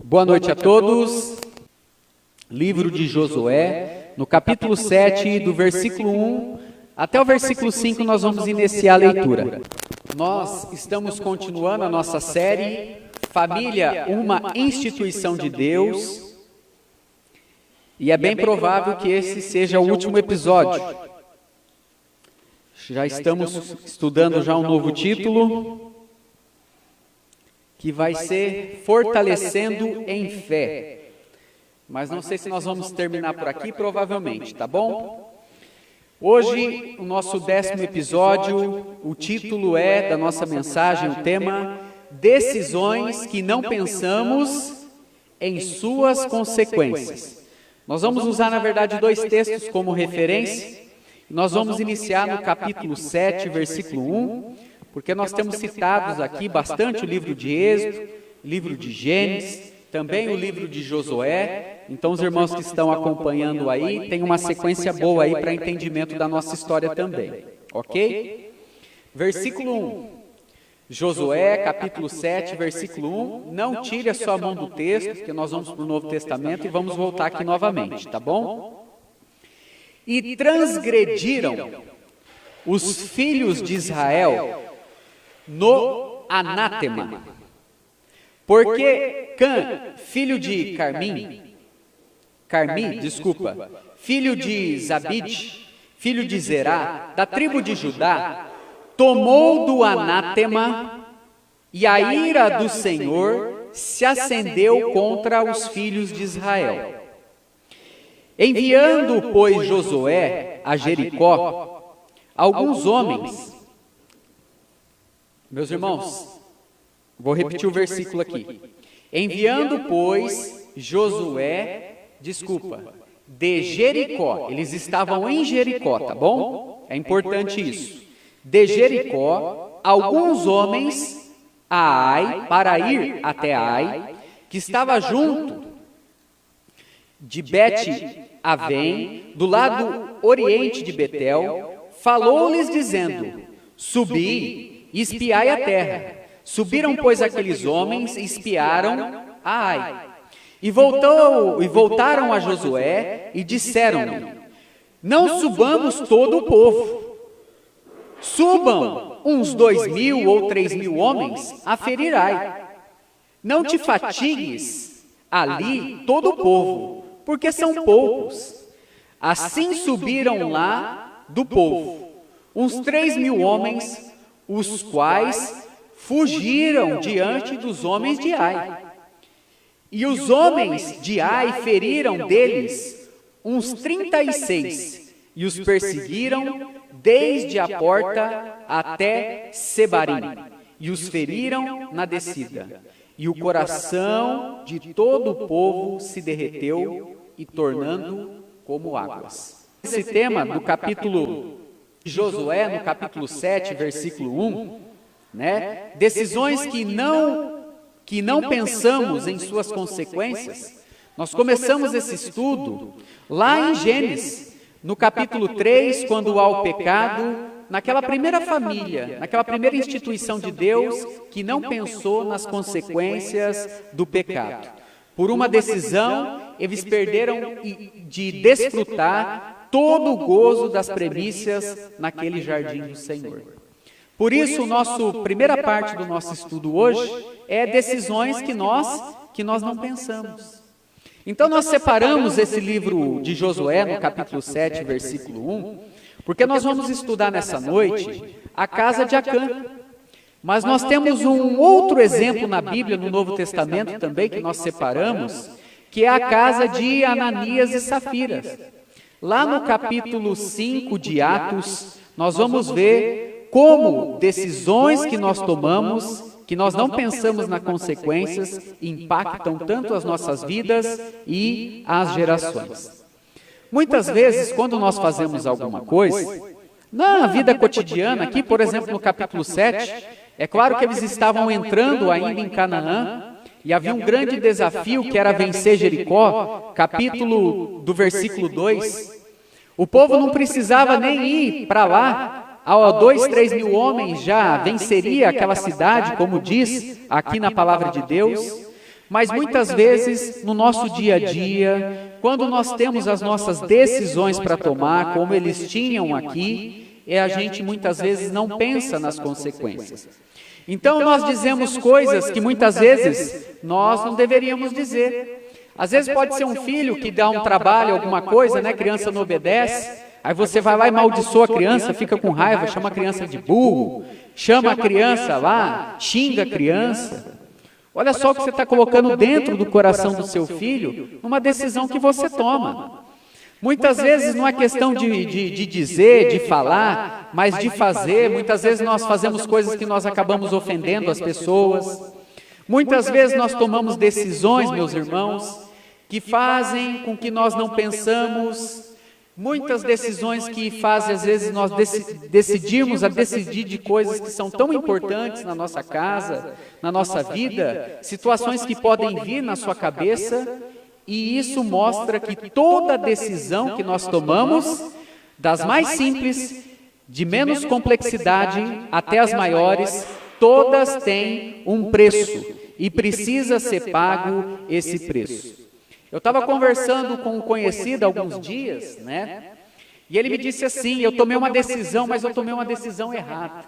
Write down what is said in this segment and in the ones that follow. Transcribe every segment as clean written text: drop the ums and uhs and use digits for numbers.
Boa noite a todos. Livro de Josué, no capítulo 7, do versículo 1 até o versículo 5, nós vamos iniciar a leitura. Nós estamos continuando a nossa série Família, uma instituição de Deus, e é bem provável que esse seja o último episódio. Já estamos estudando já um novo título, que vai ser Fortalecendo em Fé. Mas não sei se nós vamos terminar por aqui, provavelmente, tá bom? Hoje, o nosso 10º episódio, o título é da nossa mensagem, o tema, Decisões que não pensamos em suas consequências. Nós vamos usar, na verdade, 2 textos como referência. Nós vamos iniciar no capítulo 7, versículo 1, porque nós temos citados aqui bastante o livro de Êxodo, livro de Gênesis, também o livro de Josué. Então, os irmãos que estão acompanhando aí, tem uma sequência boa aí para entendimento da nossa história também, ok? Versículo 1, Josué, capítulo 7, versículo 1, não tire a sua mão do texto, porque nós vamos para o Novo Testamento e vamos voltar aqui novamente, tá bom? E transgrediram os filhos de Israel no anátema, porque Cã, filho de filho de Zabide, filho de Zerá, da tribo de Judá, tomou do anátema, e a ira do Senhor se acendeu contra os filhos de Israel. Enviando, pois, Josué a Jericó, alguns homens. Meus irmãos, vou repetir o versículo aqui. Enviando, pois, Josué, de Jericó. Eles estavam em Jericó, tá bom? É importante isso. De Jericó, alguns homens a Ai, para ir até Ai, que estava junto de Bet-Avém, do lado oriente de Betel, falou-lhes dizendo, subi e espiai a terra. Subiram, pois, aqueles homens e espiaram a Ai. E voltaram a Josué e disseram-lhe, não subamos todo o povo. Subam uns 2.000 ou 3.000 homens a ferir Ai. Não te fatigues ali todo o povo, porque são poucos. Assim subiram lá do povo uns 3.000 homens, os quais fugiram diante dos homens de Ai. E os homens de Ai feriram deles uns 36, e os perseguiram desde a porta até Sebarim, e os feriram na descida. E o coração de todo o povo se derreteu, e tornando como águas. Esse tema do capítulo de Josué, no capítulo 7, versículo 1, né? Decisões que não pensamos em suas consequências. Nós começamos esse estudo lá em Gênesis, no capítulo 3, quando há o pecado, naquela primeira família, naquela primeira instituição de Deus que não pensou nas consequências do pecado. Por uma decisão, eles perderam de desfrutar todo o gozo das primícias naquele jardim do Senhor. Por isso, primeira parte do nosso estudo hoje é decisões que nós não pensamos. Então, nós separamos esse livro de Josué, no capítulo 7, versículo 1, porque nós vamos estudar nessa noite a casa de Acã. Mas nós temos um outro exemplo na Bíblia, no Novo Testamento também, que nós separamos, que é a casa de Ananias e Safira. Lá no capítulo 5 de Atos, nós vamos ver como decisões que nós tomamos, que nós não pensamos nas consequências, impactam tanto as nossas vidas e as gerações. Muitas vezes, quando nós fazemos alguma coisa, na vida cotidiana, aqui, por exemplo, no capítulo 7, é claro que eles estavam entrando ainda em Canaã, e havia um grande desafio que era vencer Jericó, capítulo do versículo 2. O povo não precisava nem ir para lá, 2.000, 3.000 homens já venceria aquela cidade, como diz aqui na palavra de Deus. Mas muitas vezes, no nosso dia a dia, quando nós temos as nossas decisões para tomar, como eles tinham aqui, a gente muitas vezes não pensa nas consequências. Então nós dizemos coisas que muitas vezes nós não deveríamos dizer. Às vezes pode ser um filho que dá um trabalho, alguma coisa, né? A criança não obedece, aí você vai lá e amaldiçoa a criança, fica com raiva, chama a criança de burro, chama a criança lá, xinga a criança. Olha só o que você está colocando dentro do coração do seu filho, numa decisão que você toma. Muitas vezes não é questão de dizer, de falar, mas de fazer. Muitas vezes nós fazemos coisas que nós acabamos ofendendo as pessoas. Muitas vezes nós tomamos decisões, meus irmãos, que fazem com que nós não pensamos. Muitas decisões que fazem, às vezes, nós decidimos a decidir de coisas que são tão importantes na nossa casa, na nossa vida, situações que podem vir na sua cabeça, e isso mostra que toda decisão que nós tomamos, das mais simples, de menos complexidade até as maiores, todas têm um preço, e precisa ser pago esse preço. Eu estava conversando com um conhecido há alguns dias, né? E ele me disse assim, eu tomei uma decisão, mas eu tomei uma decisão errada.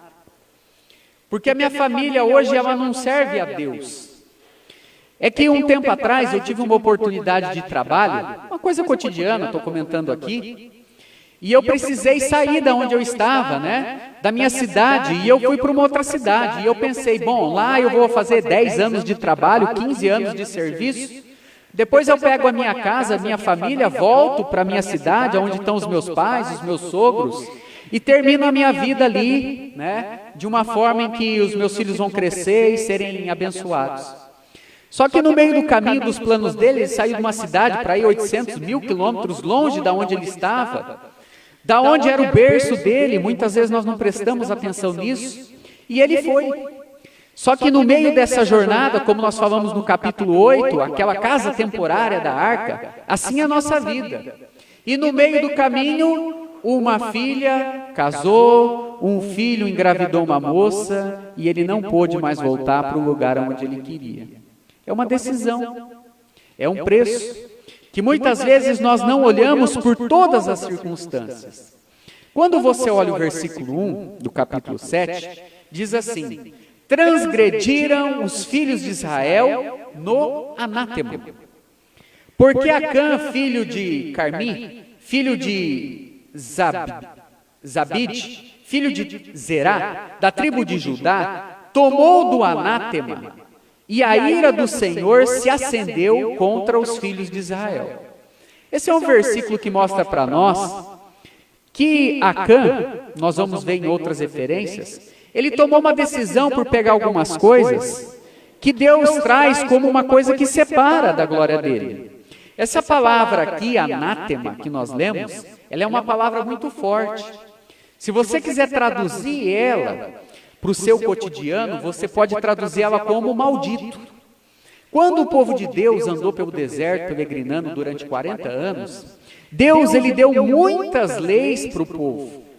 Porque a minha família hoje, ela não serve a Deus. É que um tempo atrás eu tive uma oportunidade de trabalho, uma coisa cotidiana, estou comentando aqui, e eu precisei sair da onde eu estava, né? Da minha cidade, e eu fui para uma outra cidade. E eu pensei, bom, lá eu vou fazer 10 anos de trabalho, 15 anos de serviço. Depois eu pego a minha casa, a minha família, volto para a minha cidade, onde estão os meus pais, os meus sogros, e termino a minha vida ali, né, de uma forma em que os meus filhos vão crescer e serem abençoados. Só que no meio do caminho dos planos dele, ele saiu de uma cidade para ir 800 mil quilômetros longe da onde ele estava, da onde era o berço dele. Muitas vezes nós não prestamos atenção nisso, e ele foi. Só que no meio dessa jornada, como nós falamos no capítulo 8, aquela casa temporária da arca, assim é a nossa vida. E no meio do caminho, uma filha casou, um filho engravidou uma moça, e ele não pôde mais voltar para o lugar onde ele queria. É uma decisão, é um preço, que muitas vezes nós não olhamos por todas as circunstâncias. Quando você olha o versículo 1 do capítulo 7, diz assim: transgrediram os filhos de Israel no anátema. Porque Acã, filho de Carmi, filho de Zabide, filho de Zerá, da tribo de Judá, tomou do anátema, e a ira do Senhor se acendeu contra os filhos de Israel. Esse é um versículo que mostra para nós que Acã, nós vamos ver em outras referências, ele tomou uma decisão por pegar algumas coisas que Deus traz como uma coisa que separa da glória dele. Essa palavra aqui, anátema, que nós lemos, ela é uma palavra muito forte. Se você quiser traduzir ela para o seu cotidiano, você pode traduzir ela como maldito. Quando o povo de Deus andou pelo deserto, peregrinando durante 40 anos, Deus ele deu muitas leis para o povo.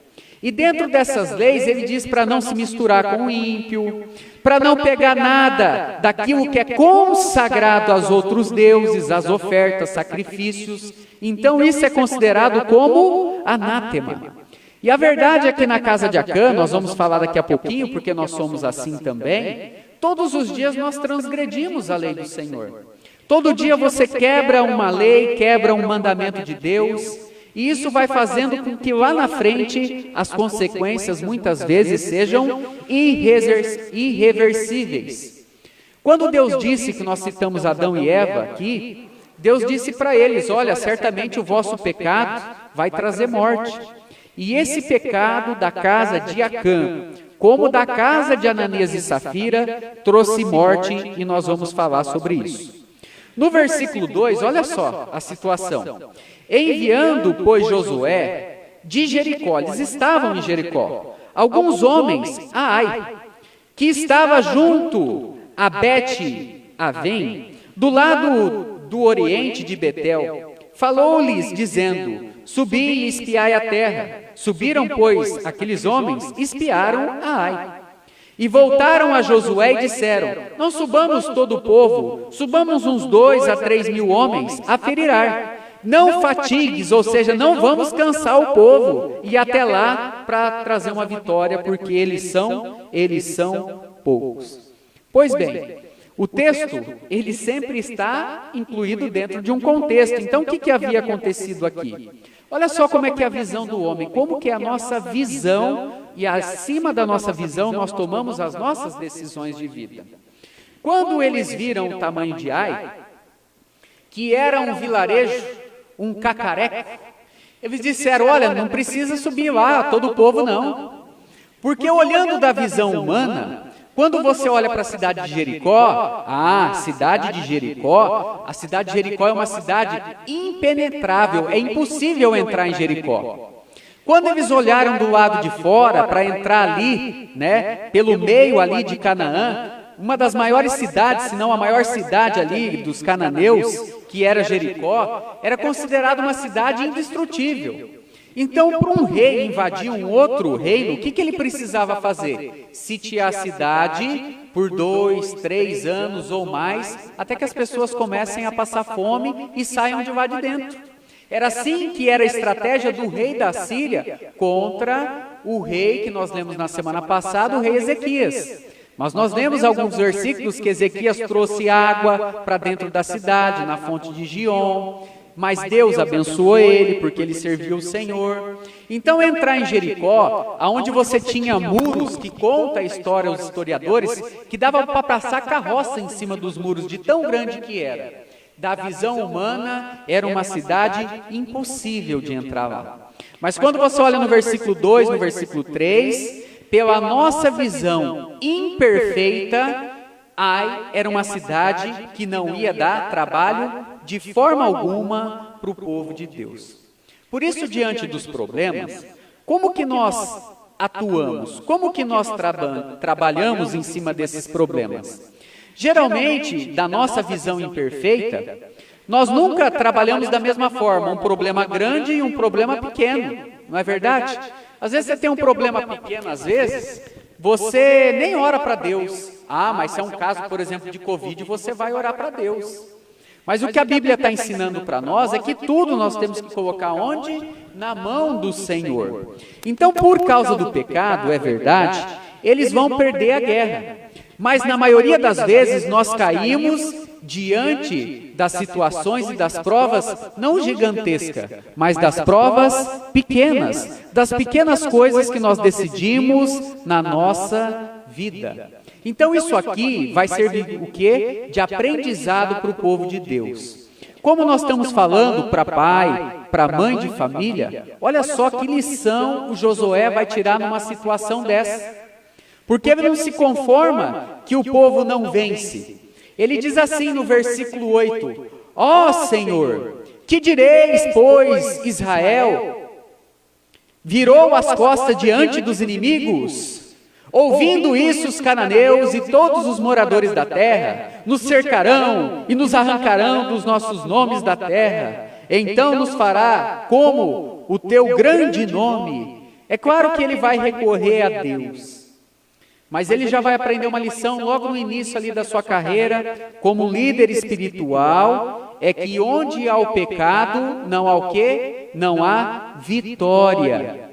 E dentro dessas leis, ele diz para não se misturar com o ímpio, para não pegar nada daquilo que é consagrado aos outros deuses, as ofertas, sacrifícios. Então isso é considerado como anátema. E a verdade é que na casa de Acã, nós vamos falar daqui a pouquinho, porque nós somos assim também, todos os dias nós transgredimos a lei do Senhor. Todo dia você quebra uma lei, quebra um mandamento de Deus, e isso vai fazendo com que lá na frente as consequências muitas vezes sejam irreversíveis. Quando Deus disse, que nós citamos Adão e Eva aqui, Deus disse para eles, olha, certamente o vosso pecado vai trazer morte. E esse pecado da casa de Acã, como da casa de Ananias e Safira, trouxe morte, e nós vamos falar sobre isso. No versículo 2, olha só a situação. Enviando, pois, Josué de Jericó, eles estavam em Jericó, alguns homens a Ai, que estava junto a Bet-Avém, do lado do oriente de Betel, falou-lhes, dizendo, subi e espiai a terra. Subiram, pois, aqueles homens, espiaram a Ai. E voltaram a Josué e disseram: não subamos todo o povo, subamos uns 2 a 3 mil homens a ferir Ar. Não fatigues, ou seja, não vamos cansar o povo e até lá para trazer uma vitória, porque eles são poucos. Pois bem, o texto, ele sempre está incluído dentro de um contexto. Então, o que havia acontecido aqui? Olha só como é que é a visão do homem, como que é a nossa visão, e acima da nossa visão nós tomamos as nossas decisões de vida. Quando eles viram o tamanho de Ai, que era um vilarejo, um cacareco, eles disseram: olha, não precisa subir lá todo o povo não. Porque olhando da visão humana, quando você olha para a cidade de Jericó, a cidade de Jericó é uma cidade impenetrável, é impossível entrar em Jericó. Quando eles olharam do lado de fora para entrar ali, né, pelo meio ali de Canaã, uma das maiores cidades, se não a maior cidade ali dos cananeus, que era Jericó, era considerada uma cidade indestrutível. Então, para um rei invadir um outro reino, o que ele precisava fazer? Sitiar a cidade por 2, 3 anos ou mais, até que as pessoas comecem a passar fome e saiam de lá de dentro. Era assim que era a estratégia do rei da Síria contra o rei que nós lemos na semana passada, o rei Ezequias. Mas nós lemos alguns versículos que Ezequias trouxe água para dentro da cidade, na fonte de Gion. Mas Deus abençoou ele, porque ele serviu o Senhor. Então, entrar em Jericó, onde você tinha muros, que conta a história, os historiadores, que dava para passar carroça em cima dos muros, de tão grande que era. Da visão humana, era uma cidade impossível de entrar lá. Mas quando você olha no versículo 2, no versículo 3, pela nossa visão imperfeita, Ai era uma cidade que não ia dar trabalho de forma alguma para o povo de Deus. Por isso, diante dos problemas, como que nós atuamos? Como que nós trabalhamos em cima desses problemas? Geralmente, da nossa visão imperfeita, nós nunca trabalhamos da mesma forma, um problema grande e um problema pequeno, não é verdade? Às vezes você tem um problema pequeno, às vezes, você nem ora para Deus. Mas se é um caso, por exemplo, de Covid, você vai orar para Deus. Mas o que a Bíblia está ensinando para nós é que tudo nós temos que colocar onde? Na mão do Senhor. Então, por causa do pecado, é verdade, eles vão perder a guerra. Mas na maioria das vezes nós caímos diante das situações e das provas, não gigantescas, mas das provas pequenas, das pequenas coisas que nós decidimos na nossa vida. Então isso aqui vai servir o quê? De aprendizado para o povo de Deus. Como nós estamos falando para pai, para mãe de família, olha só que lição o Josué vai tirar numa situação dessa. Porque ele não se conforma que o povo não vence. Ele diz assim no versículo 8: ó Senhor, que direis, pois, Israel? Virou as costas diante dos inimigos? Ouvindo isso, os cananeus e todos os moradores da terra nos cercarão e nos arrancarão dos nossos nomes da terra. Então nos fará como o teu grande nome. É claro que ele vai recorrer a Deus. Mas ele já vai aprender uma lição logo no início ali da sua carreira, como líder espiritual, é que onde há o pecado, não há o quê? Não há vitória.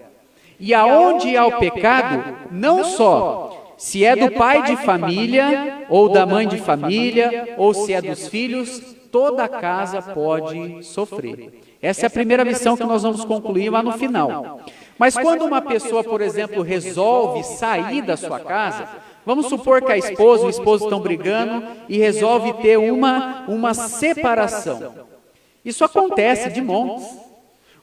E aonde há o pecado, não só se é do pai de família, ou da mãe de família, ou se é dos filhos, toda a casa pode sofrer. Essa é a primeira lição que nós vamos concluir lá no final. Mas quando uma pessoa, por exemplo, resolve sair da sua casa, vamos supor que a esposa e o esposo estão brigando e resolve ter uma separação. Isso acontece de montes.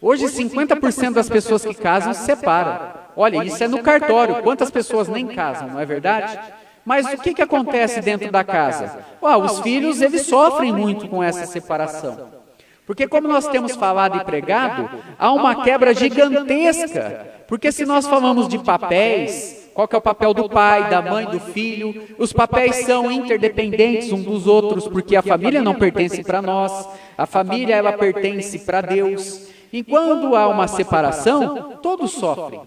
Hoje, 50% das pessoas que casam se separam. Olha, isso é no cartório. Quantas pessoas nem casam, não é verdade? Mas o que acontece dentro da casa? Os filhos, eles sofrem muito com essa separação. Porque como nós temos falado e pregado, há uma quebra gigantesca. Porque se nós falamos de papéis, qual que é o papel do pai, da mãe, do filho? Os papéis são interdependentes uns dos outros, porque a família não pertence para nós. A família, ela pertence para Deus. E quando há uma separação, todos sofrem.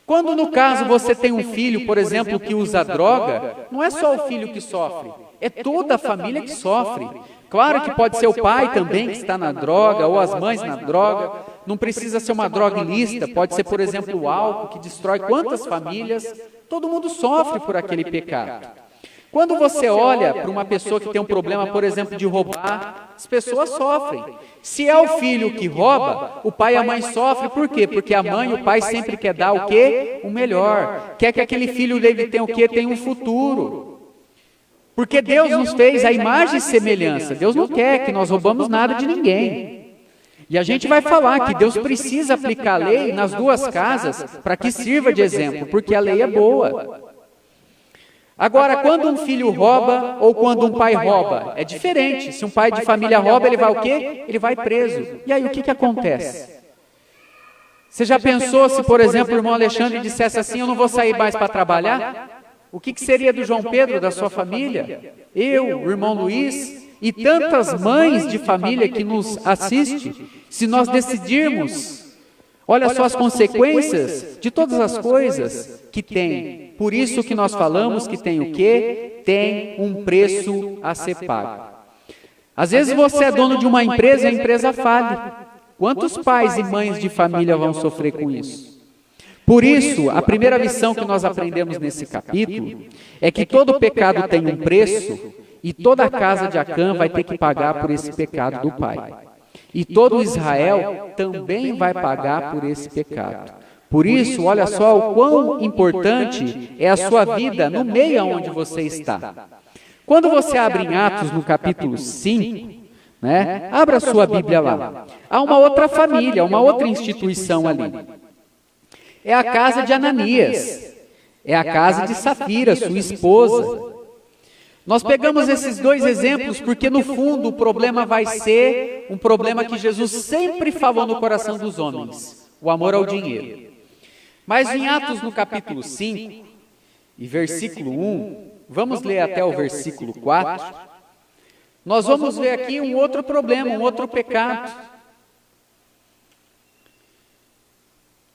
Quando no caso você tem um filho, por exemplo, que usa droga, não é só o filho que sofre, é toda a família que sofre. Claro que pode ser o pai também que está na droga, ou as mães na droga, não precisa ser uma droga ilícita, pode ser, por exemplo, o álcool que destrói quantas famílias, todo mundo sofre por aquele pecado. Quando você olha para uma pessoa que tem um problema, por exemplo, de roubar, as pessoas sofrem. Se é o filho que rouba, o pai e a mãe sofrem, por quê? Porque a mãe e o pai sempre quer dar o quê? O melhor. Quer que aquele filho dele tenha o quê? Tenha um futuro. Porque Deus nos fez a imagem e semelhança. Deus não quer que nós roubamos nada de ninguém. E a gente vai falar que Deus precisa aplicar a lei nas duas casas para que sirva de exemplo, porque a lei é boa. Agora, quando um filho rouba ou quando um pai rouba, é diferente. Se um pai de família rouba, ele vai o quê? Ele vai preso. E aí, o que acontece? Você já pensou se, por exemplo, o irmão Alexandre dissesse assim, eu não vou sair mais para trabalhar? O que seria do João Pedro, da sua família? Eu, o irmão Luiz e tantas mães de família que nos assistem, se nós decidirmos... Olha só as consequências de todas as coisas que tem. Por isso que nós falamos que tem o quê? Tem um preço a ser pago. Às vezes você é dono de uma empresa e a empresa falha. Quantos pais e mães de família vão sofrer com isso? Por isso, a primeira lição que nós aprendemos nesse capítulo é que todo pecado tem um preço e toda a casa de Acã vai ter que pagar por esse pecado do pai. E todo Israel também vai pagar por esse pecado. Por isso, olha só o quão importante é a sua vida no meio onde você está. Quando você abre em Atos, no capítulo 5, né, abra a sua Bíblia lá. Há uma outra família, uma outra instituição ali. É a casa de Ananias. É a casa de Safira, sua esposa. Nós pegamos esses dois exemplos porque, no fundo, o problema vai ser um problema que Jesus sempre falou no coração dos homens, o amor ao dinheiro. Mas em Atos, no capítulo 5, e versículo 1, vamos ler até o versículo 4, nós vamos ver aqui um outro problema, um outro pecado.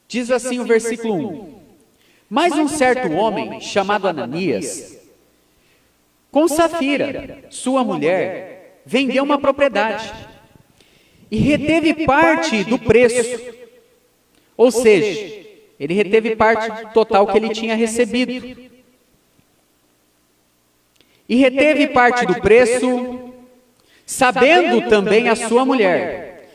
Diz assim o versículo 1, mas um certo homem, chamado Ananias, com Safira, sua mulher, vendeu uma propriedade e reteve parte do preço. Ou seja, ele reteve parte total que ele tinha recebido. E reteve parte do preço, sabendo também a sua mulher.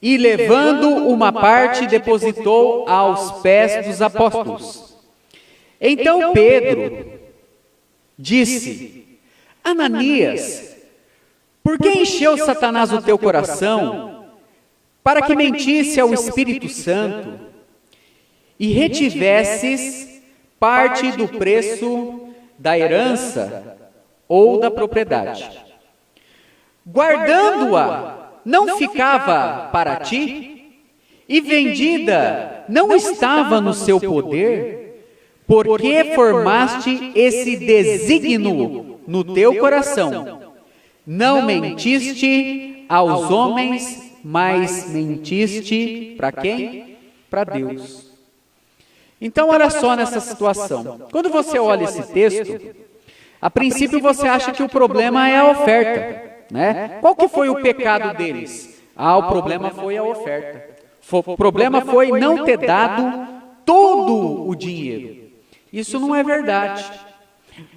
E levando uma parte, depositou aos pés dos apóstolos. Então Pedro disse: Ananias, por que encheu Satanás o teu coração para que mentisse ao Espírito Santo e retivesses parte do preço da herança ou da propriedade? Guardando-a, não ficava para ti? E vendida, não estava no seu poder? Por que formaste esse desígnio no teu coração? Não mentiste aos homens, mas mentiste para quem? Para Deus. Então, olha só nessa situação. Quando você olha esse texto, a princípio você acha que o problema é a oferta, né? Qual que foi o pecado deles? O problema foi a oferta. O problema foi não ter dado todo o dinheiro. Isso não é verdade.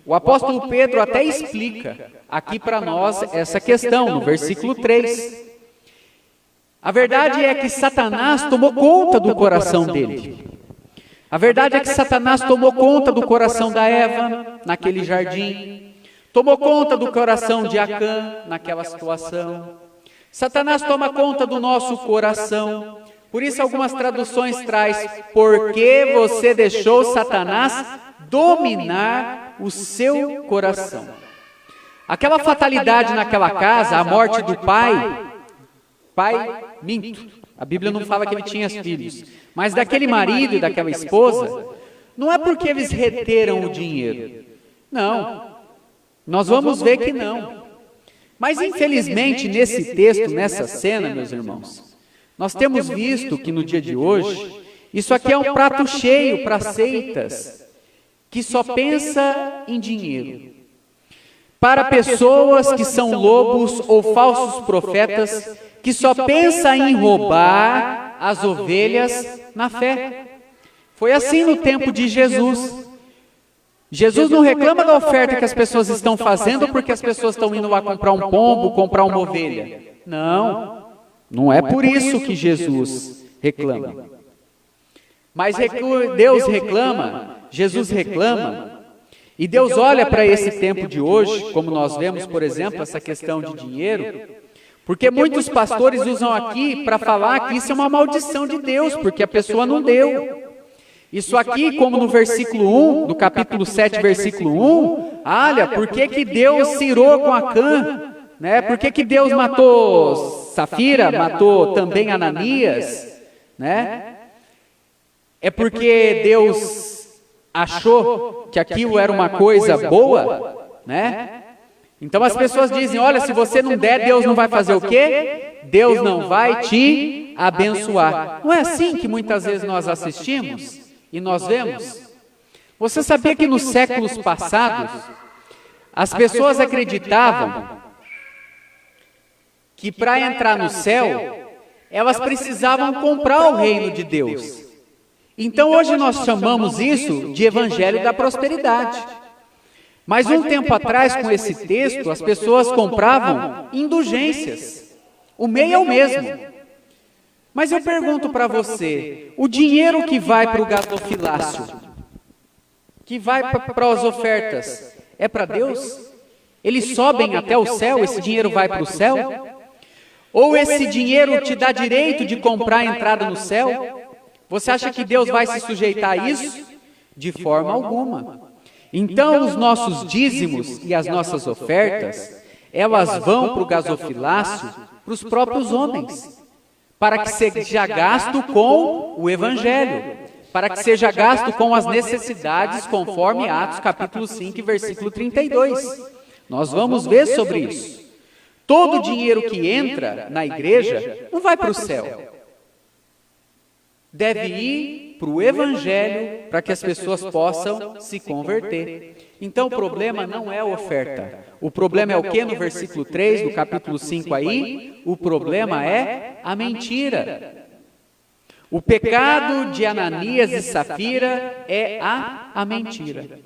O apóstolo Pedro até explica aqui para nós essa questão, no versículo 3. A verdade é que Satanás tomou conta do coração dele. A verdade é que Satanás tomou conta do coração da Eva, naquele jardim. Tomou conta do coração de Acã, naquela situação. Satanás toma conta do nosso coração. Por isso algumas traduções traz, porque você deixou Satanás dominar o seu coração. Aquela fatalidade naquela casa, a morte do pai, minto, a Bíblia não fala que ele tinha filhos, mas daquele marido e daquela esposa, não é porque eles reteram o dinheiro. Não, nós vamos ver que não. Mas infelizmente nesse texto, nessa cena, meus irmãos, nós temos visto que no dia de hoje, Isso aqui é um prato cheio para seitas que só pensa em dinheiro. Para pessoas que são lobos ou falsos profetas que só pensam em roubar as ovelhas na fé. Foi assim no tempo de Jesus. Jesus não reclama da oferta que as pessoas estão fazendo porque as pessoas estão indo lá comprar um pombo, comprar uma ovelha. Não, não é por isso que Jesus reclama. Mas Deus reclama, Jesus reclama, e Deus olha para esse tempo de hoje, como nós vemos, por exemplo, essa questão de dinheiro, porque muitos pastores usam aqui para falar que isso é uma maldição de Deus, porque a pessoa não deu. Isso aqui, como no versículo 1, no capítulo 7, versículo 1, olha, por que Deus se irou com Acã? Né? Por que Deus matou Safira, matou também Ananias? Né? É porque Deus achou que aquilo era uma coisa boa? Né? Então as pessoas dizem, olha, se você não der, Deus não vai fazer o quê? Deus não vai te abençoar. Não é assim que muitas vezes nós assistimos? E nós vemos? Você sabia que nos séculos passados, as pessoas acreditavam que para entrar no céu, elas precisavam comprar o reino de Deus. Então hoje nós chamamos isso de evangelho da prosperidade. Mas um tempo atrás, com esse texto, as pessoas compravam indulgências. O meio é o mesmo. Mas eu pergunto para você, o dinheiro que vai para o gasofilácio, que vai para as ofertas, é para Deus? Eles sobem até o céu, esse dinheiro vai para o céu? Ou esse dinheiro te dá direito de comprar a entrada no céu? Você acha que Deus vai se sujeitar a isso? De forma alguma. Então, os nossos dízimos e as nossas ofertas, elas vão para o gasofilácio, para os próprios homens, para que seja gasto com o Evangelho, para que seja gasto com as necessidades, conforme Atos capítulo 5, versículo 32. Nós vamos ver sobre isso. Todo o dinheiro que entra na igreja não vai para o céu. Deve ir para o Evangelho, para que as pessoas possam se converter. Então o problema não é a oferta. O problema é o que no versículo 3 do capítulo 5 aí? O problema é a mentira. O pecado de Ananias e Safira é a mentira.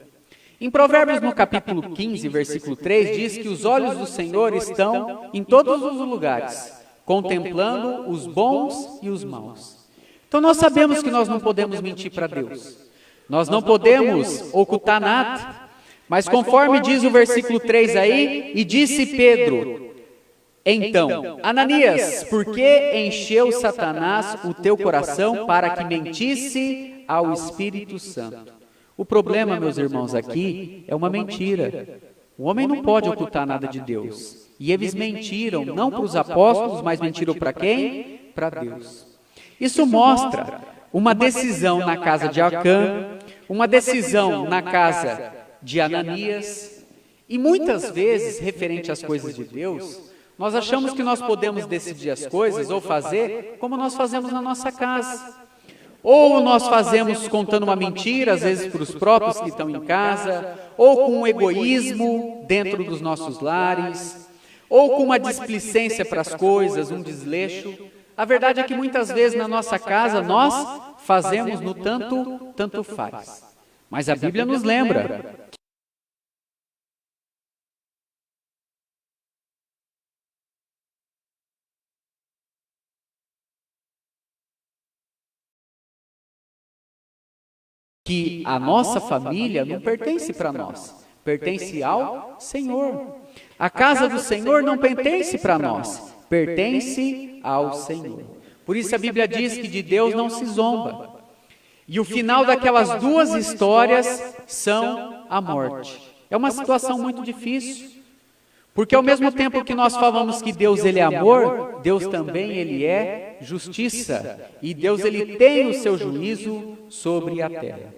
Em Provérbios no capítulo 15, versículo 3, diz que os olhos do Senhor estão em todos os lugares, contemplando os bons e os maus. Então nós sabemos que nós não podemos mentir para Deus. Nós não podemos ocultar nada. Mas conforme diz o versículo 3 aí, e disse Pedro, então, Ananias, por que encheu Satanás o teu coração para que mentisse ao Espírito Santo? O problema, meus irmãos, aqui é uma mentira. O homem não pode ocultar nada de Deus. E eles mentiram, não para os apóstolos, mas mentiram para quem? Para Deus. Isso mostra uma decisão na casa de Acã, uma decisão na casa de Ananias, e muitas vezes, referente às coisas de Deus, nós achamos que nós podemos decidir as coisas ou fazer como nós fazemos na nossa casa. Ou nós fazemos contando uma mentira, às vezes para os próprios que estão em casa, ou com um egoísmo dentro dos nossos lares, ou com uma displicência para as coisas, um desleixo. A verdade é que muitas vezes na nossa casa nós fazemos no tanto faz. Mas a Bíblia nos lembra que a nossa família não pertence para nós, pertence ao Senhor. A casa do Senhor não pertence para nós, pertence ao Senhor. Por isso a Bíblia diz que de Deus não se zomba. E o final daquelas duas histórias são a morte. É uma situação muito difícil, porque ao mesmo tempo que nós falamos que Deus ele é amor, Deus também ele é justiça, e Deus ele tem o seu juízo sobre a terra.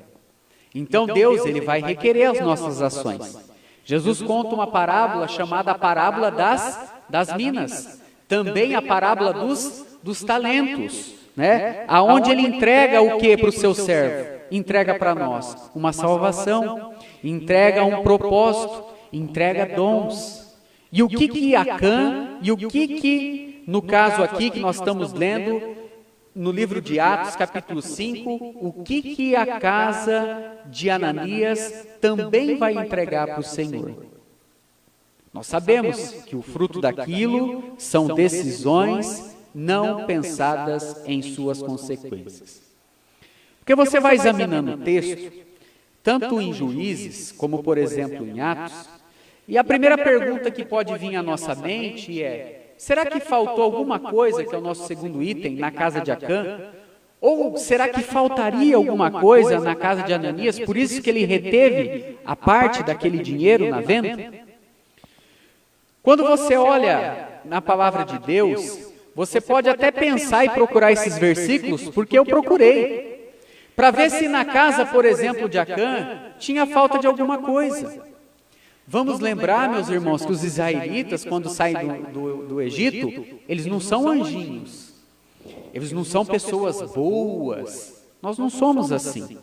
Então Deus ele vai requerer as nossas ações. Jesus conta uma parábola chamada a parábola das minas, também a parábola dos talentos, né? Aonde ele entrega o que para o seu servo? Entrega para nós uma salvação, entrega um propósito, entrega dons. E o que Acã, e o que, no caso aqui que nós estamos lendo, no livro de Atos, capítulo 5, o que a casa de Ananias também vai entregar para o Senhor? Nós sabemos que o fruto daquilo são decisões não pensadas em suas consequências. Porque você vai examinando o texto, tanto em Juízes, como por exemplo em Atos, e a primeira pergunta que pode vir à nossa mente é: será que faltou alguma coisa, que é o nosso segundo item, na casa de Acã? Ou será que faltaria alguma coisa na casa de Ananias, por isso que ele reteve a parte daquele dinheiro na venda? Quando você olha na palavra de Deus, você pode até pensar e procurar esses versículos, porque eu procurei, para ver se na casa, por exemplo, de Acã, tinha falta de alguma coisa. Vamos lembrar, meus irmãos, que os israelitas, quando saem do Egito, eles não são anjinhos, eles não são pessoas boas, nós não somos assim.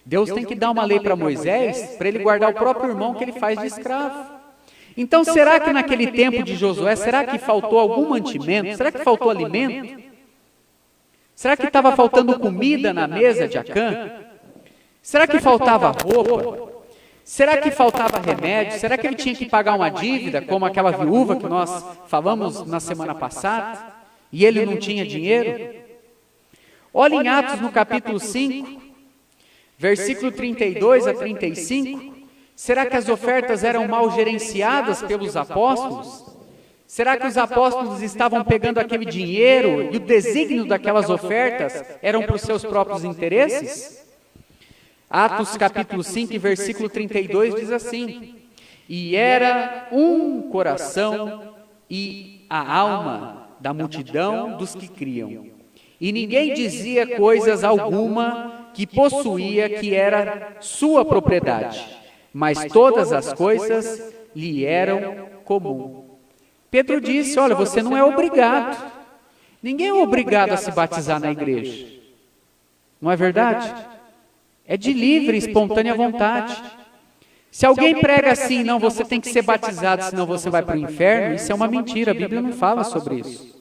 Deus tem que dar uma lei para Moisés, para ele guardar o próprio irmão que ele faz de escravo. Então, será que naquele tempo de Josué, será que faltou algum mantimento? Será que faltou alimento? Será que estava faltando comida na mesa de Acã? Será que faltava roupa? Será que faltava remédio? Será que ele tinha que pagar uma dívida, como aquela viúva que nós falamos na semana passada? E ele não tinha dinheiro? Olha em Atos no capítulo 5, versículo 32 a 35. Será que as ofertas eram mal gerenciadas pelos apóstolos? Será que os apóstolos estavam pegando aquele dinheiro e o desígnio daquelas ofertas eram para os seus próprios interesses? Atos capítulo 5, versículo 32 diz assim: e era um coração e a alma da multidão dos que criam, e ninguém dizia coisas alguma que possuía que era sua propriedade, mas todas as coisas lhe eram comum. Pedro disse: olha, você não é obrigado, ninguém é obrigado a se batizar na igreja, não é verdade? É de livre e espontânea vontade. Se alguém prega assim, não, você tem que ser batizado, senão você vai para o inferno, isso é uma mentira, a Bíblia não fala sobre isso.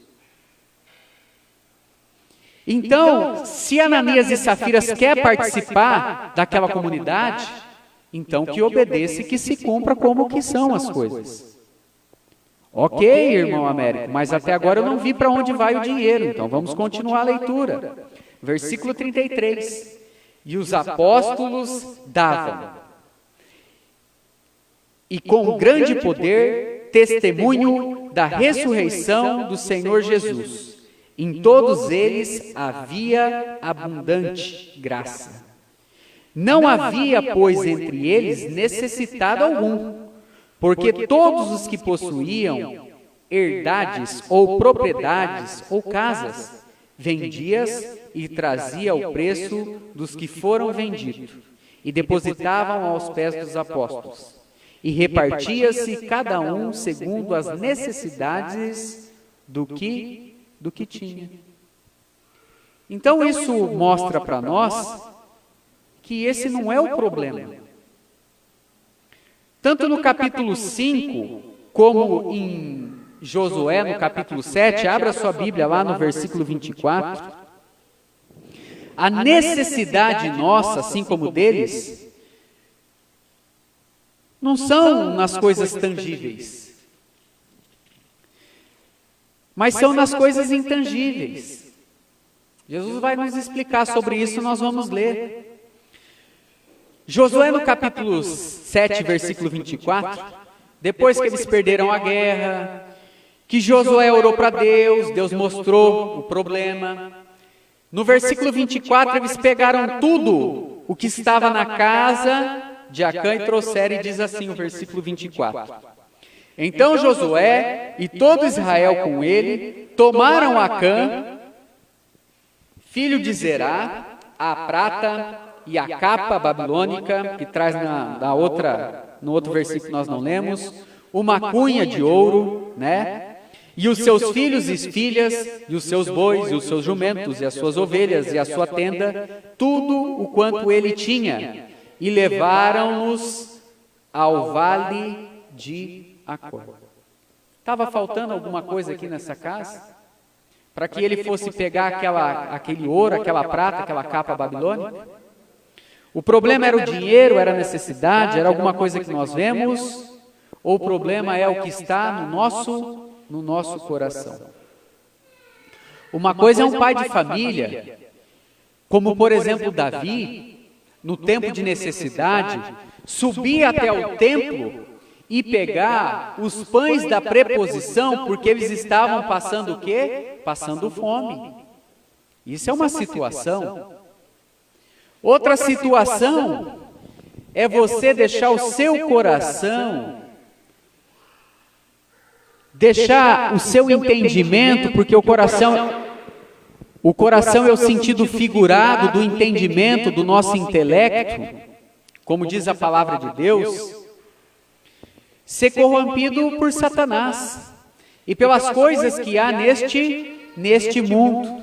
Então, se Ananias e Safiras quer participar daquela comunidade, então que obedeça e que se cumpra como que são as coisas. Ok, irmão Américo, mas até agora eu não vi para onde vai o dinheiro, então vamos continuar a leitura. Versículo 33. E os apóstolos davam, e com grande poder, testemunho da ressurreição do Senhor Jesus. Em todos eles havia abundante graça. Não havia, pois, entre eles necessitado algum, porque todos os que possuíam herdades ou propriedades ou casas, vendias e trazia o preço dos que foram vendidos, e depositavam aos pés dos apóstolos. E repartia-se cada um segundo as necessidades do que tinha. Então isso mostra para nós que esse não é o problema. Tanto no capítulo 5, como em Josué, no capítulo 7, abra sua Bíblia lá no versículo 24. A necessidade nossa, assim como deles, não são nas coisas tangíveis, mas são nas coisas intangíveis. Jesus vai nos explicar sobre isso, nós vamos ler. Josué no capítulo 7, versículo 24, depois que eles perderam a guerra, que Josué orou para Deus, Deus mostrou o problema. No versículo 24, eles pegaram tudo o que estava na casa de Acã e trouxeram, e diz assim o versículo 24. Então Josué e todo Israel com ele tomaram Acã, filho de Zerá, a prata e a capa babilônica, que traz no outro versículo que nós não lemos, uma cunha de ouro, né? e os seus filhos e filhas, e os seus bois, e os seus jumentos, e as suas ovelhas, e a sua tenda, tudo o quanto ele tinha, e levaram-nos ao vale de Acor. Estava faltando alguma coisa aqui nessa casa? Para que ele fosse pegar aquele ouro, aquela prata, aquela capa babilônica? O problema era o dinheiro, era a necessidade, era alguma coisa que nós vemos? Ou o problema é o que está no nosso coração? Uma coisa é um pai de família, como por exemplo Davi, no tempo de necessidade, subir até o templo e pegar os pães da preposição, porque eles estavam passando o quê? Passando fome. Isso é uma situação. Outra situação é você deixar o seu coração, deixar o seu entendimento, porque o coração é o sentido figurado do entendimento do nosso intelecto, como diz a palavra de Deus, ser corrompido por Satanás e pelas coisas que há neste mundo.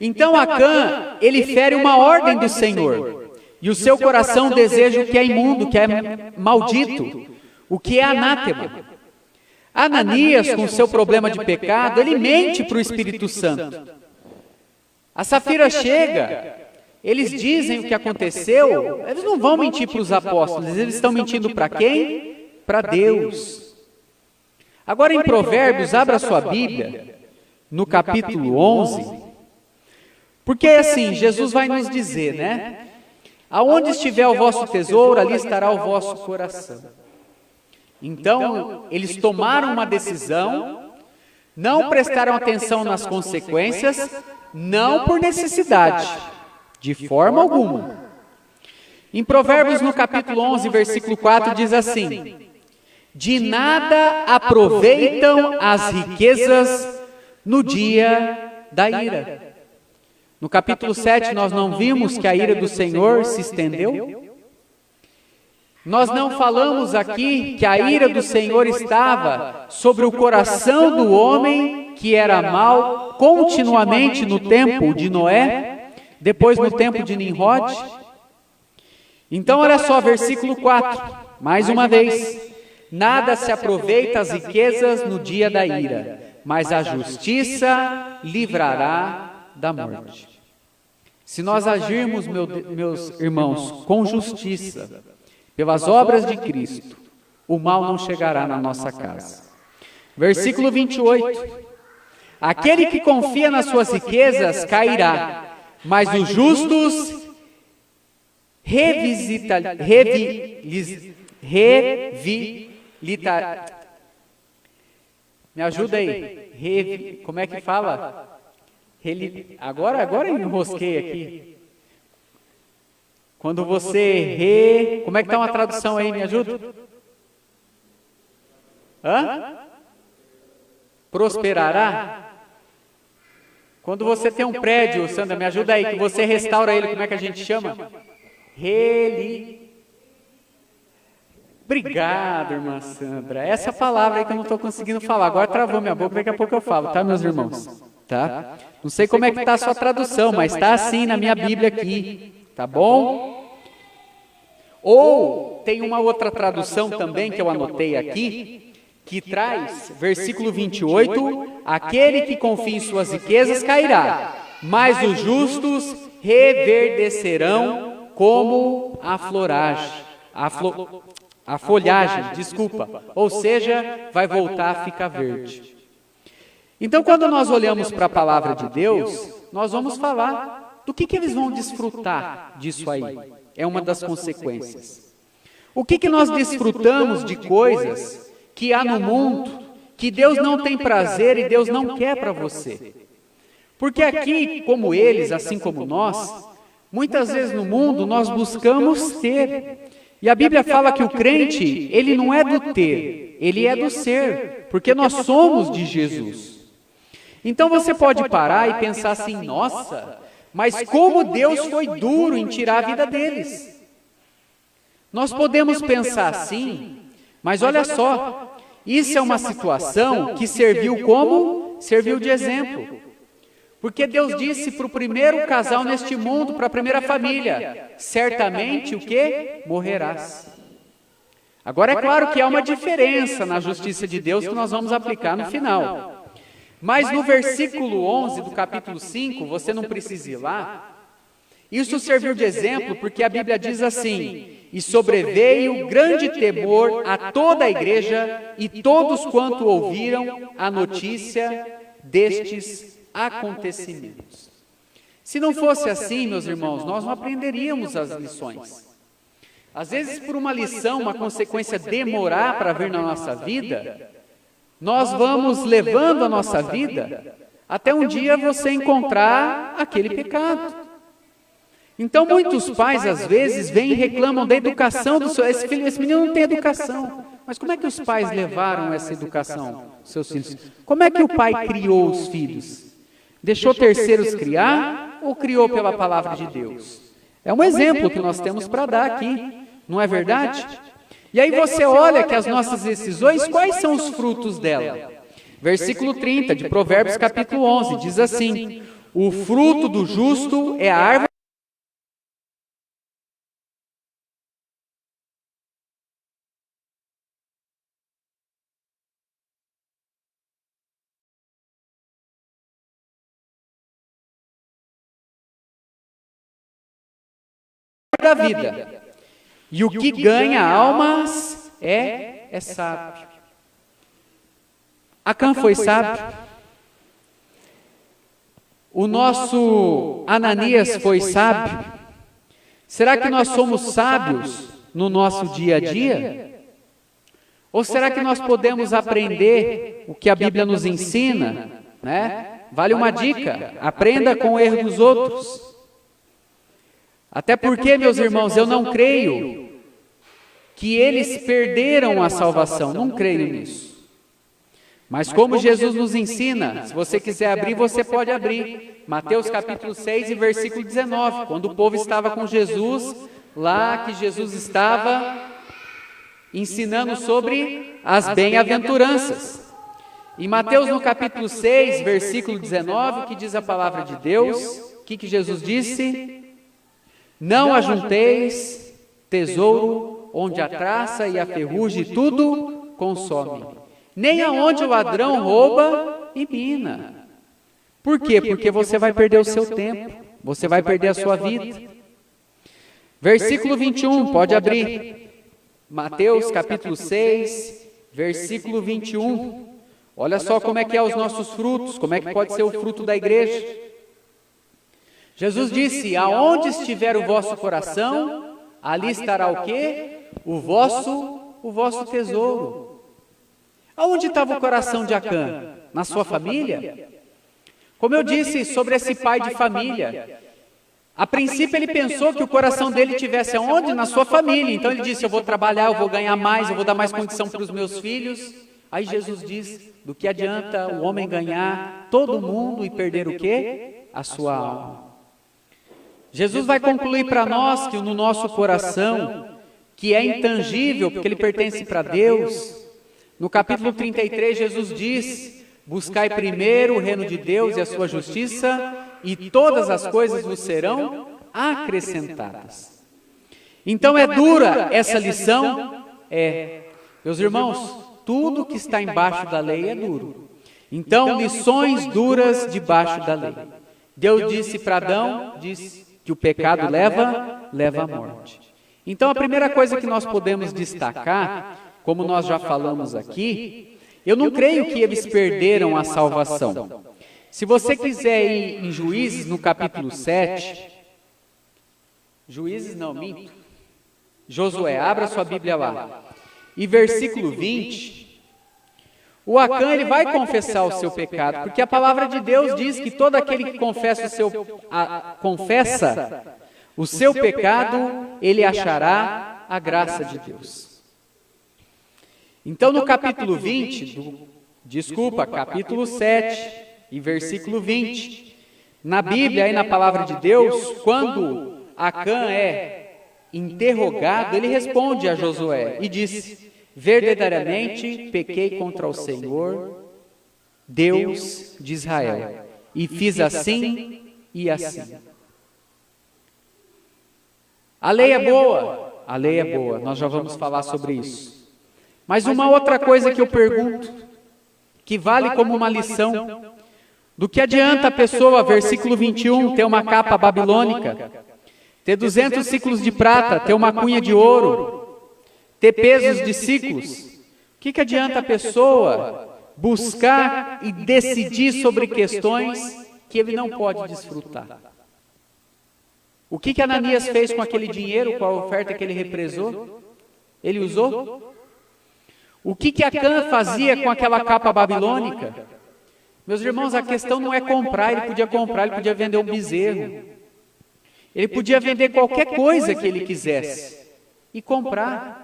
Então Acã, ele fere uma ordem do Senhor, e o seu coração deseja o que é imundo, o que é maldito, o que é anátema. Ananias, com seu problema de pecado, ele mente para o Espírito Santo. A Safira chega, eles dizem o que aconteceu, eles não vão mentir para os apóstolos, eles estão mentindo para quem? Para Deus. Agora em Provérbios, abra sua Bíblia, no capítulo 11, porque assim, Jesus vai nos dizer, né? Aonde estiver o vosso tesouro, ali estará o vosso coração. Então, eles tomaram uma decisão, não prestaram atenção nas consequências, não por necessidade, de forma alguma. Em Provérbios, no capítulo 11, versículo 4, diz assim: de nada aproveitam as riquezas no dia da ira. No capítulo 7, nós não vimos que a ira do Senhor se estendeu? Nós não falamos aqui que a ira do Senhor estava sobre o coração do homem que era mau continuamente no tempo de Noé, depois no tempo de Nimrod? Então, olha só, versículo 4, mais uma vez: nada se aproveita as riquezas no dia da ira, mas a justiça livrará da morte. Se nós agirmos, meus irmãos, com justiça, pelas obras de Cristo, o mal não chegará na nossa casa. Versículo 28. Aquele que confia nas suas riquezas cairá, mas os justos me ajuda aí. Como é que fala? Agora eu enrosquei aqui. Quando você como é que está uma tradução aí? Me ajuda? Prosperará? Quando você tem um prédio, Sandra, me ajuda aí, que você restaura ele, como é que a gente chama? Obrigado, irmã Sandra. Essa palavra aí que eu não estou conseguindo falar. Agora travou minha boca, daqui a pouco eu falo, tá, meus irmãos? Tá? Não sei como é que está a sua tradução, mas está assim na minha Bíblia aqui, tá bom? Ou tem uma outra tradução também que eu anotei aqui, que traz, versículo 28, aquele que confia em suas riquezas cairá, mas os justos reverdecerão como a folhagem, ou seja, vai voltar a ficar verde. Então, quando nós olhamos para a palavra de Deus, nós vamos falar do que eles vão desfrutar disso aí. É uma das consequências. O que nós desfrutamos de coisas que há no mundo, que Deus não tem prazer e Deus não quer para você? Porque aqui, como eles, assim como nós, muitas vezes no mundo nós buscamos ter. E a Bíblia fala que o crente, ele não é do ter, ele é do ser, porque nós somos de Jesus. Então você pode parar e pensar assim: nossa, mas como Deus foi duro em tirar a vida deles. Nós podemos pensar assim, mas olha só, Isso é uma situação que serviu como? Serviu de exemplo. Porque Deus disse para o primeiro casal neste mundo, para a primeira família, certamente o que? Morrerás. Agora é claro que há uma diferença na justiça de Deus que nós vamos aplicar no final. Mas no versículo 11 do capítulo 5, você não precisa ir lá, isso serviu de exemplo porque a Bíblia diz assim: e sobreveio grande temor a toda a igreja e todos quanto ouviram a notícia destes acontecimentos. Se não fosse assim, meus irmãos, nós não aprenderíamos as lições. Às vezes, por uma lição, uma consequência demorar para vir na nossa vida, nós vamos levando a nossa vida até um dia você encontrar aquele pecado. Então, muitos pais, às vezes, vêm e reclamam da educação do seu filho. Esse menino não tem educação. Mas como é que os pais levaram essa educação, seus filhos? Como é que o pai criou os filhos? Deixou terceiros criar ou criou pela palavra de Deus? É um exemplo que nós temos para dar aqui, não é verdade? E aí você olha que as nossas decisões, quais são os frutos dela? Versículo 30 de Provérbios capítulo 11, diz assim: o fruto do justo é a árvore da vida. E o que ganha almas é sábio. Acã foi sábio. O nosso Ananias foi sábio. Será que nós somos sábios no nosso dia a dia? Ou será que nós podemos aprender o que a Bíblia nos ensina, né? Vale uma dica: aprenda com o erro dos outros. Até porque, meus irmãos, eu não creio que eles perderam a salvação, não creio nisso. Mas como Jesus nos ensina, se você quiser abrir, você pode abrir. Mateus capítulo 6 e versículo 19, quando o povo estava com Jesus, lá que Jesus estava ensinando sobre as bem-aventuranças. Em Mateus no capítulo 6, versículo 19, o que diz a palavra de Deus? O que Jesus disse? Não ajunteis tesouro onde a traça e a ferrugem tudo consome, nem aonde o ladrão rouba e mina. Por quê? Porque você vai perder o seu tempo, você vai perder a sua vida. Versículo 21, pode abrir. Mateus capítulo 6, versículo 21. Olha só como é que é os nossos frutos, como é que pode ser o fruto da igreja. Jesus disse: aonde estiver o vosso coração, ali estará o quê? O vosso tesouro. Aonde estava o coração de Acã? Na sua família? Como eu disse sobre esse pai de família, a princípio ele pensou que o coração dele estivesse aonde? Na sua família. Então ele disse: eu vou trabalhar, eu vou ganhar mais, eu vou dar mais condição para os meus filhos. Aí Jesus diz: do que adianta o homem ganhar todo mundo e perder o quê? A sua alma. Jesus vai concluir para nós que no nosso coração, que é intangível, porque ele pertence para Deus, no capítulo 33, Jesus diz: buscai primeiro o reino de Deus e a sua justiça, e todas as coisas vos serão acrescentadas. Então é dura essa lição? Meus irmãos, tudo que está embaixo da lei é duro. Então, lições duras debaixo da lei. Deus disse para Adão, disse que o pecado leva à morte. Então, a primeira coisa que nós podemos destacar, como nós já falamos aqui, eu não creio que eles perderam a salvação. Se você quiser ir em Juízes, no capítulo 7, Josué, abra sua Bíblia lá. E versículo 20, o Acã ele vai confessar o seu pecado, porque a palavra de Deus diz que todo aquele que confessa o seu pecado, ele achará a graça de Deus. Então, no capítulo capítulo 7 e versículo 20, na Bíblia e na palavra de Deus, quando Acã é interrogado, ele responde a Josué e diz: verdadeiramente pequei contra o Senhor, Deus de Israel, e fiz assim e assim. A lei é boa, a lei é boa, nós já vamos falar sobre isso. Mas uma outra coisa que eu pergunto, que vale como uma lição, do que adianta a pessoa, versículo 21, ter uma capa babilônica, ter 200 ciclos de prata, ter uma cunha de ouro, ter pesos de ciclos? O que adianta a pessoa buscar e decidir sobre questões que ele não pode desfrutar? O que Ananias fez com aquele dinheiro, com a oferta que ele represou? Ele usou? O que Acã fazia com aquela capa babilônica? Meus irmãos, a questão não é comprar, ele podia vender um bezerro. Ele podia vender qualquer coisa que ele quisesse e comprar.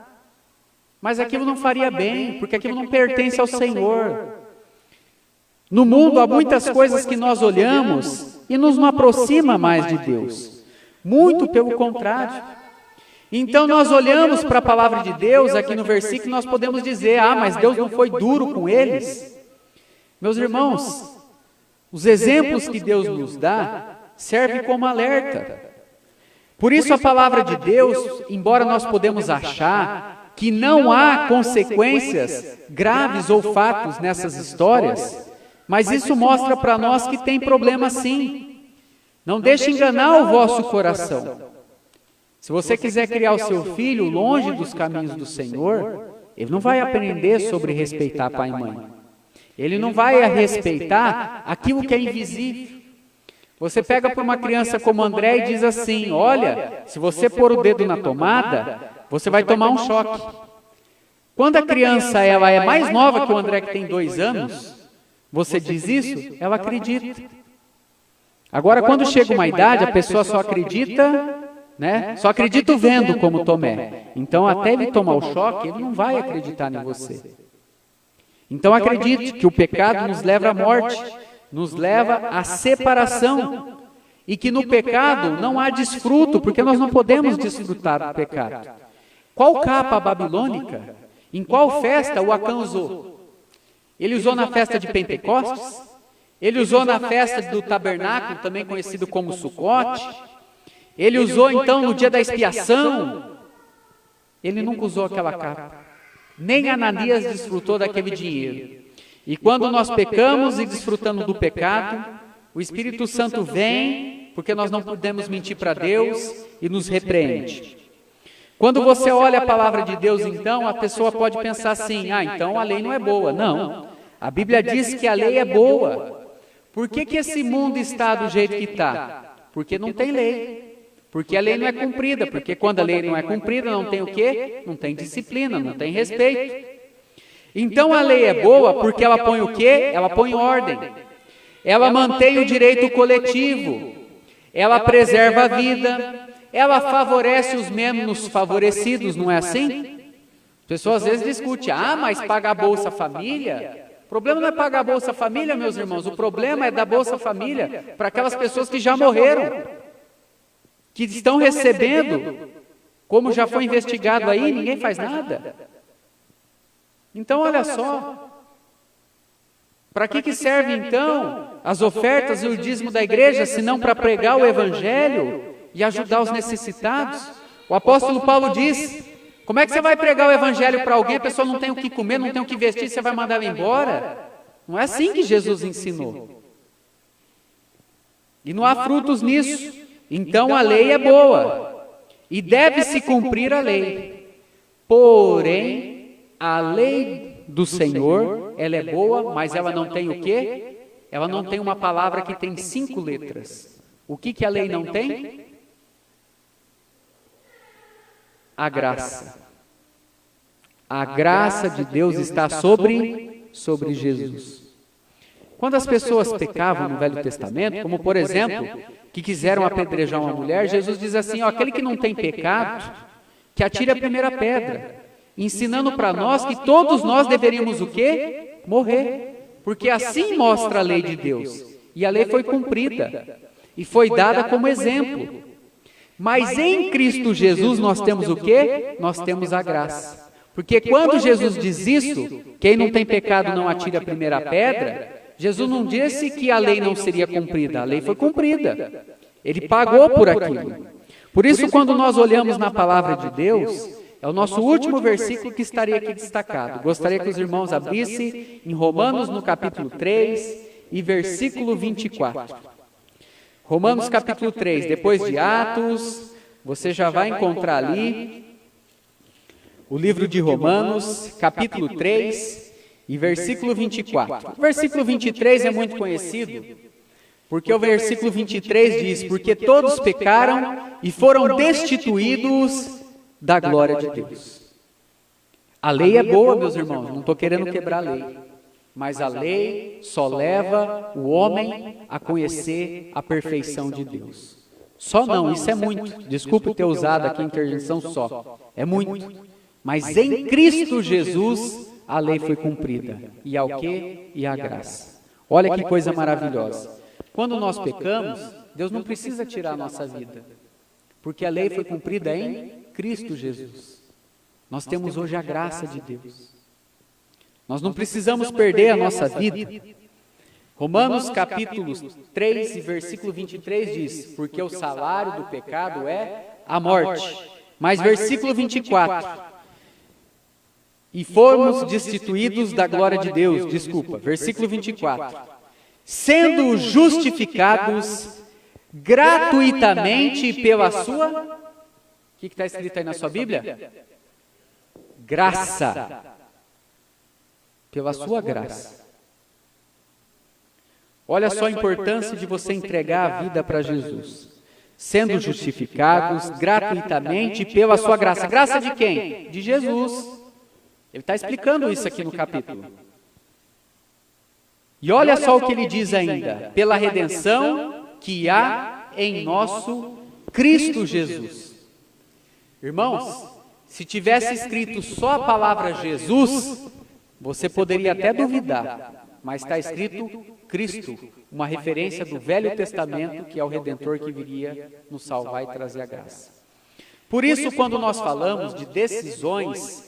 Mas aquilo não faria bem, porque aquilo não pertence ao Senhor. No mundo há muitas coisas que nós olhamos e nos não aproxima mais de Deus. Muito pelo contrário. Então nós olhamos para a palavra de Deus, aqui no versículo, nós podemos dizer, mas Deus não foi duro com eles. Meus irmãos, os exemplos que Deus nos dá servem como alerta. Por isso a palavra de Deus, embora nós podemos achar que não há consequências graves ou fatos nessas histórias, mas isso mostra para nós que tem problema sim. Não deixe enganar o vosso coração. Se você quiser criar o seu filho longe dos caminhos do Senhor, ele não vai aprender sobre respeitar pai e mãe. Ele não vai respeitar aquilo que é invisível. Você pega para uma criança como André e diz assim, olha, se você pôr o dedo na tomada, você vai tomar um choque. Quando a criança ela é mais nova que o André, que tem 2 anos, você diz isso, ela acredita. Agora, quando chega uma idade, a pessoa só acredita, só acredita vendo, como Tomé. Então, até ele tomar o choque, ele não vai acreditar em você. Então, acredite que o pecado nos leva à morte, nos leva à separação. E que no pecado não há desfruto, porque nós não podemos desfrutar do pecado. Qual capa babilônica? Em qual festa o Acã usou? Ele usou na festa de Pentecostes? Ele usou na festa do tabernáculo, também conhecido como Sucote? Ele usou então no dia da expiação? Ele nunca usou aquela capa. Nem Ananias desfrutou daquele dinheiro. E quando nós pecamos e desfrutando do pecado, o Espírito Santo vem, porque nós não podemos mentir para Deus, e nos repreende. Quando você olha a palavra de Deus, então, a pessoa pode pensar assim, então a lei não é boa. Não, a Bíblia diz que a lei é boa. Por que esse mundo está do jeito que está? Porque não tem lei. Porque a lei não é cumprida. Porque quando a lei não é cumprida, não tem o quê? Não tem disciplina, não tem respeito. Então a lei é boa porque ela põe o quê? Ela põe ordem. Ela mantém o direito coletivo. Ela preserva a vida. Ela favorece os menos favorecidos, não é assim? As pessoas às vezes discutem, mas pagar Bolsa Família? O problema não é pagar Bolsa Família, meus irmãos. O problema é dar Bolsa Família para aquelas pessoas que já morreram, que estão recebendo, como já foi investigado aí, ninguém faz nada. Então, olha só, para que serve então as ofertas e o dízimo da igreja, se não para pregar o Evangelho e ajudar os necessitados? O apóstolo Paulo diz, como é que você vai pregar o Evangelho para alguém, a pessoa não tem o que comer, não tem o que vestir, você vai mandar ela embora? Não é assim que Jesus ensinou. E não há frutos nisso. Então a lei é boa e deve-se cumprir a lei. Porém, a lei do Senhor, ela é boa, mas ela não tem o quê? Ela não tem uma palavra que tem 5 letras. O que a lei não tem? A graça. A graça de Deus está sobre Jesus. Quando as pessoas pecavam no Velho Testamento, como por exemplo, que quiseram apedrejar uma mulher, Jesus diz assim, aquele que não tem pecado, que atire a primeira pedra, ensinando para nós que todos nós deveríamos o quê? Morrer. Porque assim mostra a lei de Deus. E a lei foi cumprida. E foi dada como exemplo. Mas em Cristo Jesus nós temos o quê? Nós temos a graça. Porque quando Jesus diz isso, quem não tem pecado não atire a primeira pedra, Jesus não disse que a lei não seria cumprida, a lei foi cumprida. Ele pagou por aquilo. Por isso, quando nós olhamos na palavra de Deus, é o nosso último versículo que estaria aqui destacado. Gostaria que os irmãos abrissem em Romanos, no capítulo 3 e versículo 24. Romanos capítulo 3, depois de Atos, você já vai encontrar ali o livro de Romanos, capítulo 3 e versículo 24. O versículo 23 é muito conhecido, porque o versículo 23 diz: porque todos pecaram e foram destituídos da glória de Deus. A lei é boa, meus irmãos, não estou querendo quebrar a lei, mas a lei só leva o homem a conhecer a perfeição de Deus. Só não, isso é muito. Desculpe ter usado aqui a interjeição só. É muito. Mas em Cristo Jesus a lei foi cumprida. E ao quê? E à graça. Olha que coisa maravilhosa. Quando nós pecamos, Deus não precisa tirar a nossa vida, porque a lei foi cumprida em Cristo Jesus. Nós temos hoje a graça de Deus. Nós não precisamos perder a nossa vida. Romanos capítulo 3 e versículo 23 diz: porque o salário do pecado é a morte. Mas versículo 24: e fomos destituídos da glória de Deus, versículo 24: sendo justificados gratuitamente pela sua... O que está escrito aí na sua Bíblia? Graça. Pela sua graça. Olha só a importância de você entregar a vida para Jesus. Sendo justificados gratuitamente pela sua graça. Graça de quem? De Jesus. Ele está explicando isso aqui no capítulo. E olha só o que ele diz ainda: pela redenção que há em nosso Cristo Jesus. Irmãos, se tivesse escrito só a palavra Jesus, você poderia até duvidar, mas está escrito Cristo, uma referência do Velho Testamento, que é o Redentor que viria nos salvar e trazer a graça. Por isso, quando nós falamos de decisões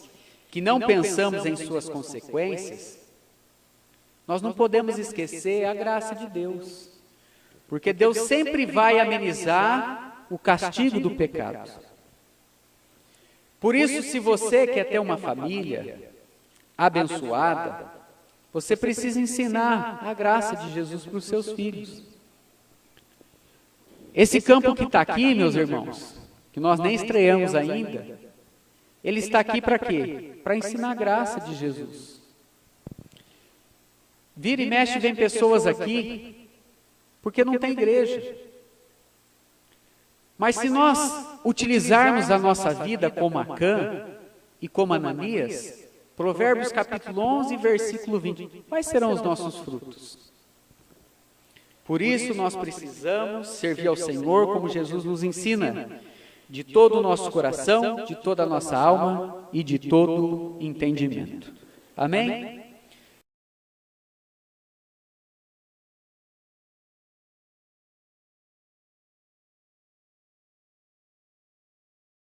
que não pensamos em suas consequências, nós não podemos esquecer a graça de Deus, porque Deus sempre vai amenizar o castigo do pecado. Por isso, se você quer ter uma família abençoada, você precisa ensinar a graça de Jesus para os seus filhos. Esse campo que está aqui, meus irmãos, que nós nem estreamos ainda, ele está aqui para quê? Para ensinar a graça de Jesus. Vira e mexe, vem pessoas aqui, porque não tem igreja. Mas se nós utilizarmos a nossa vida como Acã e como Ananias, Provérbios capítulo 11, versículo 20, quais serão os nossos frutos? Por isso nós precisamos servir ao Senhor como Jesus nos ensina, de todo o nosso coração, de toda a nossa alma e de todo entendimento. Amém?